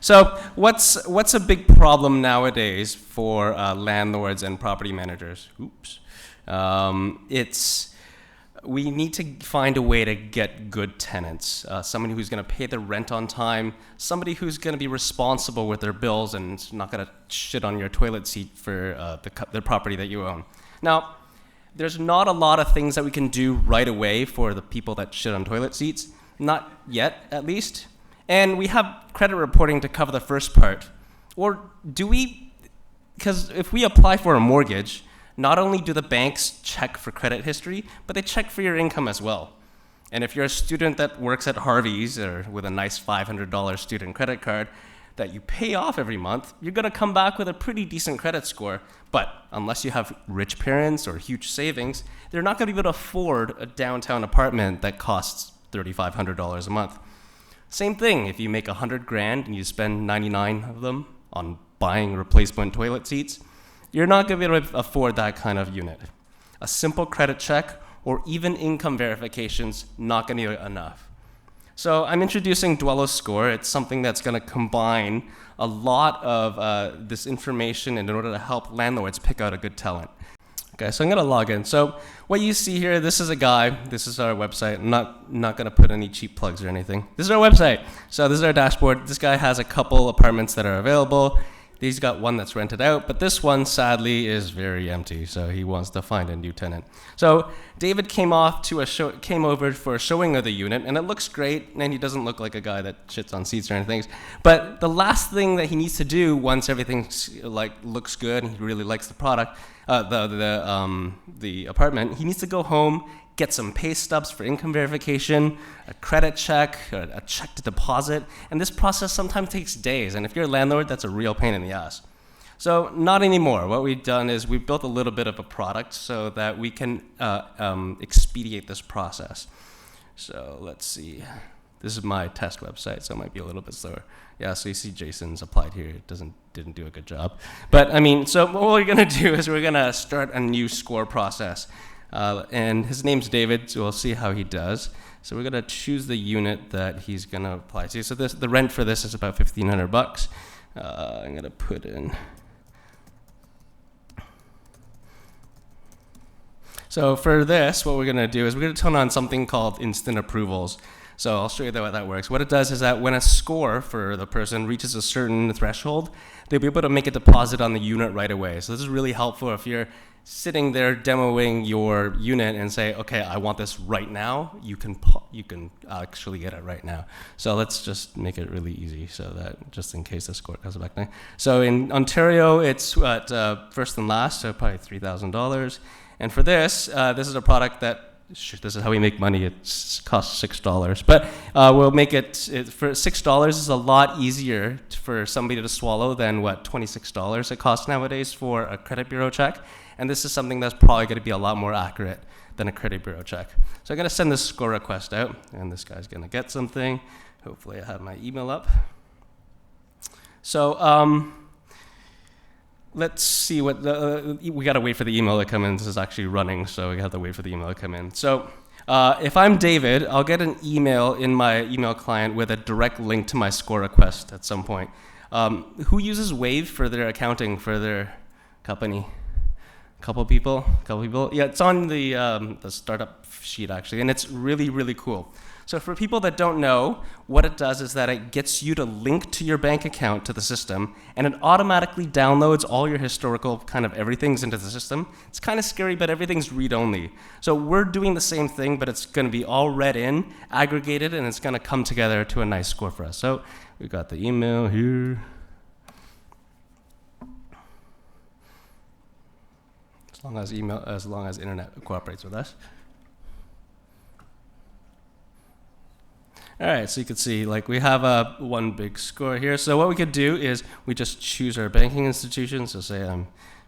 So what's a big problem nowadays for landlords and property managers? We need to find a way to get good tenants, somebody who's going to pay their rent on time, somebody who's going to be responsible with their bills and not going to shit on your toilet seat for the property that you own. Now, there's not a lot of things that we can do right away for the people that shit on toilet seats, not yet at least. And we have credit reporting to cover the first part. Or do we? Because if we apply for a mortgage, not only do the banks check for credit history, but they check for your income as well. And if you're a student that works at Harvey's or with a nice $500 student credit card that you pay off every month, you're going to come back with a pretty decent credit score. But unless you have rich parents or huge savings, they're not going to be able to afford a downtown apartment that costs $3,500 a month. Same thing, if you make $100,000 and you spend 99 of them on buying replacement toilet seats, you're not going to be able to afford that kind of unit. A simple credit check or even income verification's not going to be enough. So I'm introducing Dwello Score. It's something that's going to combine a lot of this information in order to help landlords pick out a good talent. Okay, so I'm going to log in. So what you see here, this is a guy. This is our website. I'm not going to put any cheap plugs or anything. This is our website. So this is our dashboard. This guy has a couple apartments that are available. He's got one that's rented out, but this one, sadly, is very empty, so he wants to find a new tenant. So David came over for a showing of the unit, and it looks great, and he doesn't look like a guy that shits on seats or anything. But the last thing that he needs to do once everything looks good and he really likes the product, the apartment, he needs to go home, get some pay stubs for income verification, a credit check, a check to deposit, and this process sometimes takes days, and if you're a landlord, that's a real pain in the ass. So not anymore. What we've done is we've built a little bit of a product so that we can expedite this process. So let's see. This is my test website, so it might be a little bit slower. Yeah, so you see Jason's applied here. It didn't do a good job. But I mean, so what we're gonna do is we're gonna start a new score process. And his name's David, so we'll see how he does. So we're gonna choose the unit that he's gonna apply to. So the rent for this is about $1,500. I'm gonna put in. So for this, what we're gonna do is we're gonna turn on something called instant approvals. So I'll show you how that works. What it does is that when a score for the person reaches a certain threshold, they'll be able to make a deposit on the unit right away. So this is really helpful if you're sitting there demoing your unit and say, okay, I want this right now, you can actually get it right now. So let's just make it really easy so that just in case the score comes back now. So in Ontario, it's at first and last, so probably $3,000. And for this is a product that, this is how we make money. It costs $6, but we'll make it for $6 is a lot easier for somebody to swallow than what $26 it costs nowadays for a credit bureau check. And this is something that's probably going to be a lot more accurate than a credit bureau check. So I'm going to send this score request out, and this guy's going to get something. Hopefully I have my email up. So let's see what we got to wait for the email to come in. This is actually running, so we have to wait for the email to come in. So if I'm David, I'll get an email in my email client with a direct link to my score request at some point. Who uses Wave for their accounting for their company? Couple people. Yeah, it's on the startup sheet actually, and it's really, really cool. So for people that don't know, what it does is that it gets you to link to your bank account to the system, and it automatically downloads all your historical kind of everything's into the system. It's kind of scary, but everything's read-only. So we're doing the same thing, but it's going to be all read in, aggregated, and it's going to come together to a nice score for us. So we've got the email here. As long as internet cooperates with us. All right, so you can see, like, we have one big score here. So what we could do is we just choose our banking institution. So say I'm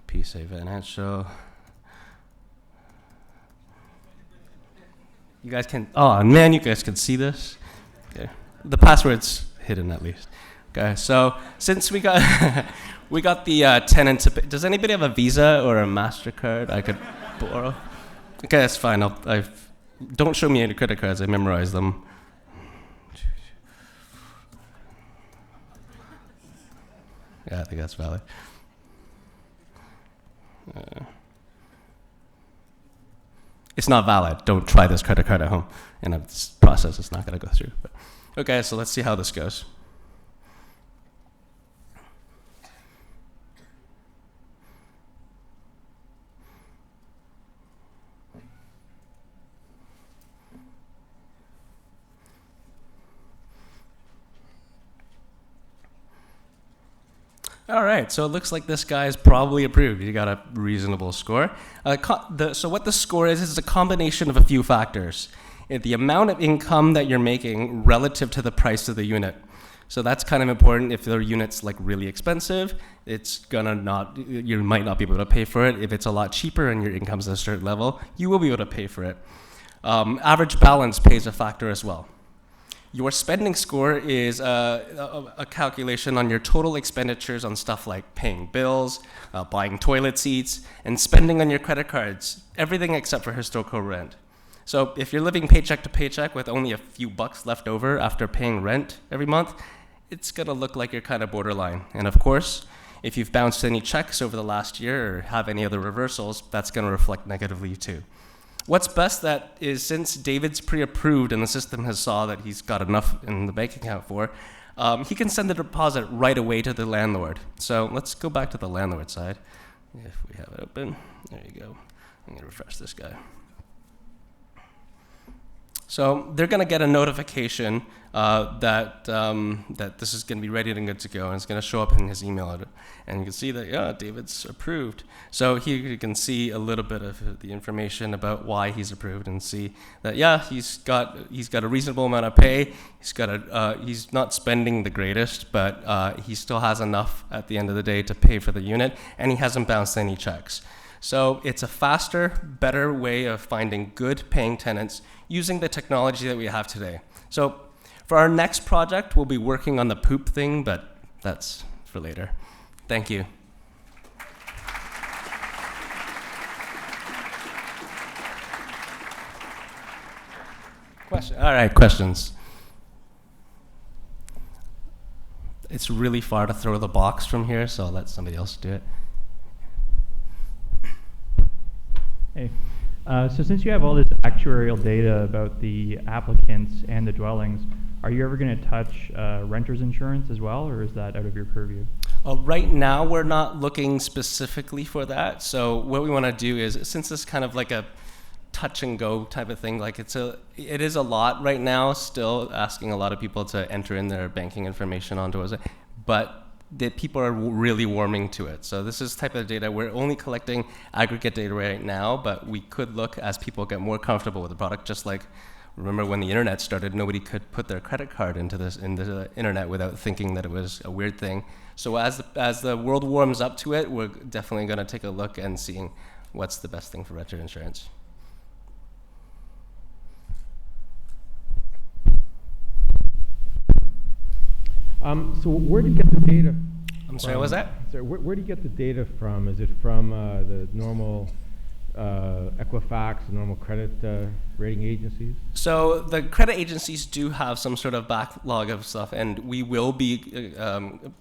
PSA Financial. You guys can, oh man, you guys can see this. Okay, the password's hidden at least. Okay, so since we got we got the tenant to pay. Does anybody have a Visa or a MasterCard I could borrow? Okay, that's fine. Don't show me any credit cards. I memorize them. Yeah, I think that's valid. It's not valid. Don't try this credit card at home. And this process is not going to go through. But, okay, so let's see how this goes. All right, so it looks like this guy is probably approved. He got a reasonable score. So what the score is a combination of a few factors. The amount of income that you're making relative to the price of the unit. So that's kind of important. If the unit's like really expensive, you might not be able to pay for it. If it's a lot cheaper and your income's at a certain level, you will be able to pay for it. Average balance plays a factor as well. Your spending score is a calculation on your total expenditures on stuff like paying bills, buying toilet seats, and spending on your credit cards, everything except for historical rent. So if you're living paycheck to paycheck with only a few bucks left over after paying rent every month, it's going to look like you're kind of borderline. And of course, if you've bounced any checks over the last year or have any other reversals, that's going to reflect negatively too. What's best that is, since David's pre-approved and the system has saw that he's got enough in the bank account for, he can send the deposit right away to the landlord. So let's go back to the landlord side. If we have it open, there you go. I'm gonna refresh this guy. So they're going to get a notification that this is going to be ready and good to go, and it's going to show up in his email. And you can see that, yeah, David's approved. So here you can see a little bit of the information about why he's approved, and see that, yeah, he's got a reasonable amount of pay. He's not spending the greatest, but he still has enough at the end of the day to pay for the unit, and he hasn't bounced any checks. So it's a faster, better way of finding good paying tenants using the technology that we have today. So for our next project, we'll be working on the poop thing, but that's for later. Thank you. All right, questions. It's really far to throw the box from here, so I'll let somebody else do it. Hey, so since you have all this actuarial data about the applicants and the dwellings, are you ever going to touch renters insurance as well, or is that out of your purview? Right now, we're not looking specifically for that. So what we want to do is, since it's kind of like a touch and go type of thing, like it is a lot right now, still asking a lot of people to enter in their banking information onto it, but that people are really warming to it. So this is type of data. We're only collecting aggregate data right now, but we could look as people get more comfortable with the product. Just like, remember when the internet started, nobody could put their credit card into the internet without thinking that it was a weird thing. So as the world warms up to it, we're definitely going to take a look and seeing what's the best thing for renter insurance. So where do you get the data? I'm sorry, what was that? Sorry, where do you get the data from? Is it from the normal Equifax, the normal credit rating agencies? So the credit agencies do have some sort of backlog of stuff, and we will be,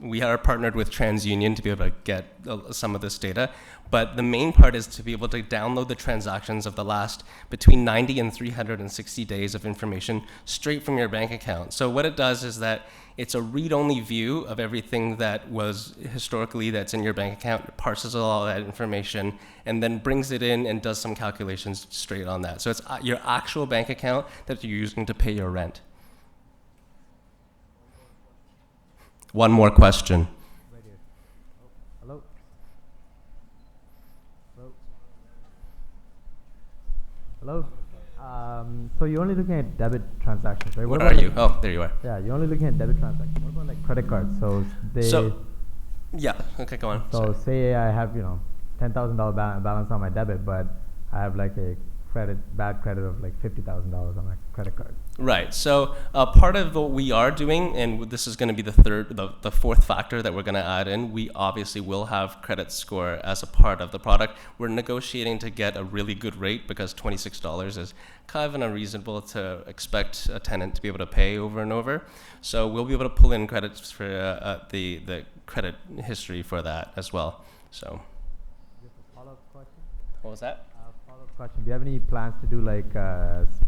we are partnered with TransUnion to be able to get some of this data. But the main part is to be able to download the transactions of the last between 90 and 360 days of information straight from your bank account. So what it does is that it's a read-only view of everything that was historically that's in your bank account. It parses all that information and then brings it in and does some calculations straight on that. So it's your actual bank account that you're using to pay your rent. One more question. Right here. Oh, hello? Hello? So you're only looking at debit transactions, right? What are you? Oh, there you are. Yeah, you're only looking at debit transactions. What about like credit cards? Yeah, okay, go on. So Sorry. say I have, $10,000 balance on my debit, but I have like a bad credit of like $50,000 on my credit card. Right. So part of what we are doing, and this is going to be the fourth factor that we're going to add in, we obviously will have credit score as a part of the product. We're negotiating to get a really good rate because $26 is kind of unreasonable to expect a tenant to be able to pay over and over. So we'll be able to pull in credits for the credit history for that as well. So. Just a follow-up question. What was that? Follow-up question. Do you have any plans to do like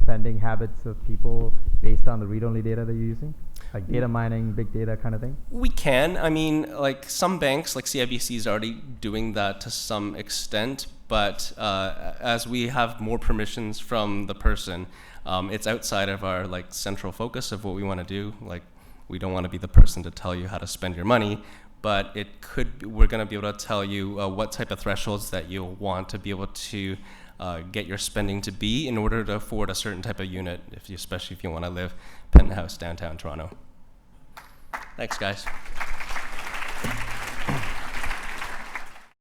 spending habits of people based on the read-only data that you're using? Like data mining, big data kind of thing? We can. I mean, like some banks, like CIBC is already doing that to some extent, but as we have more permissions from the person, it's outside of our like central focus of what we want to do. Like, we don't want to be the person to tell you how to spend your money, but we're going to be able to tell you what type of thresholds that you'll want to be able to get your spending to be in order to afford a certain type of unit, especially if you want to live penthouse downtown Toronto. Thanks, guys.